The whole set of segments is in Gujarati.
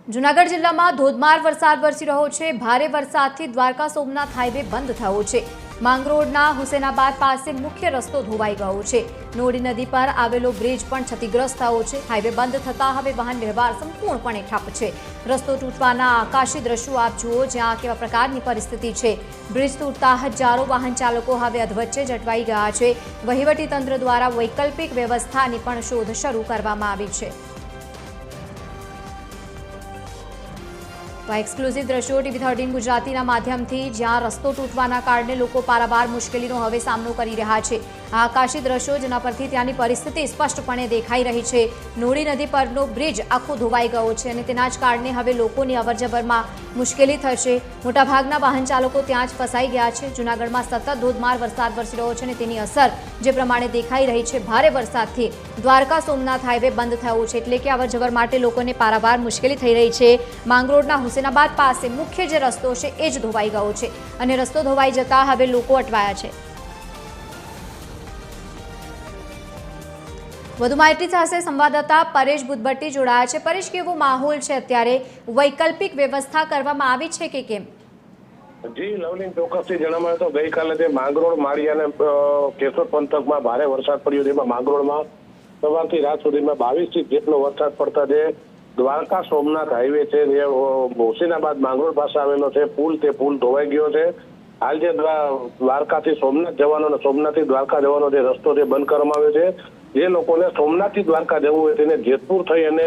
જૂનાગઢ જિલ્લામાં ધોધમાર વરસાદ વરસી રહ્યો છે। ભારે વરસાદથી દ્વારકા સોમનાથ હાઈવે બંધ થયો છે। માંગરોળના હુસેનાબાદ પાસે મુખ્ય રસ્તો ધોવાઈ ગયો છે। નોડી નદી પર આવેલો બ્રિજ પણ ક્ષતિગ્રસ્ત થયો છે। હાઈવે બંધ થતા હવે વાહન વ્યવહાર સંપૂર્ણપણે ઠપ છે। રસ્તો તૂટવાના આકાશી દ્રશ્યો આપ જુઓ, જ્યાં કેવા પ્રકારની પરિસ્થિતિ છે। બ્રિજ તૂટતા હજારો વાહન ચાલકો હવે અધવચ્ચે ઝટવાઈ ગયા છે। વહીવટી તંત્ર દ્વારા વૈકલ્પિક વ્યવસ્થાની પણ શોધ શરૂ કરવામાં આવી છે। તો એક્સક્લુઝિવ દ્રશ્યો ટીવી 13 ગુજરાતીના માધ્યમથી, જ્યાં રસ્તો તૂટવાના કારણે લોકો પારાવાર મુશ્કેલીનો હવે સામનો કરી રહ્યા છે। આ આકાશી દ્રશ્યો જેના પરથી ત્યાંની પરિસ્થિતિ સ્પષ્ટપણે દેખાઈ રહી છે। નોડી નદી પરનો બ્રિજ આખો ધોવાઈ ગયો છે અને તેના જ કારણે હવે લોકોની અવરજવરમાં મુશ્કેલી થશે। મોટાભાગના વાહન ચાલકો ત્યાં જ ફસાઈ ગયા છે। જૂનાગઢમાં સતત ધોધમાર વરસાદ વરસી રહ્યો છે અને તેની અસર જે પ્રમાણે દેખાઈ રહી છે। ભારે વરસાદથી દ્વારકા સોમનાથ હાઈવે બંધ થયો છે, એટલે કે અવરજવર માટે લોકોને પારાવાર મુશ્કેલી થઈ રહી છે। માંગરોળના હુસેનાબાદ પાસે મુખ્ય જે રસ્તો છે એ જ ધોવાઈ ગયો છે અને રસ્તો ધોવાઈ જતા હવે લોકો અટવાયા છે। વધુ માહિતી સાથે સંવાદદાતા પરેશ બુદ્ધભટ્ટી જોડાયા છે। પરેશ, કેવો માહોલ છે અત્યારે? વૈકલ્પિક વ્યવસ્થા કરવામાં આવી છે કે કેમ? જી લવલીન, ચોક્કસથી જણાવવામાં તો ગઈકાલે જે માંગરોળ, માળી અને કેશોદ પંથકમાં ભારે વરસાદ પડ્યો, જેમાં માંગરોળમાં સવારથી રાત સુધીમાં 22 ઇંચ જેટલો વરસાદ પડતા જે દ્વારકા સોમનાથ હાઈવે છે, જે હુસેનાબાદ માંગરોળ પાસે આવેલો છે પુલ, તે પુલ ધોવાઈ ગયો છે। હાલ જે દ્વારકાથી સોમનાથ જવાનો અને સોમનાથથી દ્વારકા જવાનો જે રસ્તો છે બંધ કરવામાં આવ્યો છે। જે લોકોને સોમનાથથી દ્વારકા જવું હોય તેને જેતપુર થઈ અને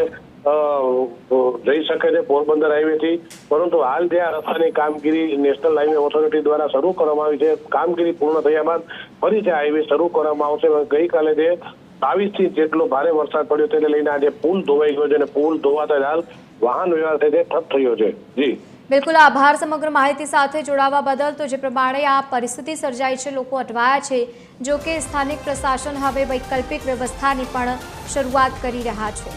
જઈ શકે છે પોરબંદર હાઈવેથી, પરંતુ હાલ જે આ રસ્તાની કામગીરી નેશનલ હાઈવે ઓથોરિટી દ્વારા શરૂ કરવામાં આવી છે। કામગીરી પૂર્ણ થયા બાદ ફરી તે હાઈવે શરૂ કરવામાં આવશે। ગઈકાલે જે 22 ઇંચ જેટલો ભારે વરસાદ પડ્યો તેને લઈને આજે પુલ ધોવાઈ ગયો છે અને પુલ ધોવાતા હાલ વાહન વ્યવહાર છે તે ઠપ થયો છે। જી બિલકુલ, આભાર સમગ્ર માહિતી સાથે જોડાવા બદલ। તો જે પ્રમાણે આ પરિસ્થિતિ સર્જાઈ છે, લોકો અટવાયા છે, જો કે સ્થાનિક પ્રશાસન હવે વૈકલ્પિક વ્યવસ્થાની પણ શરૂઆત કરી રહ્યા છે।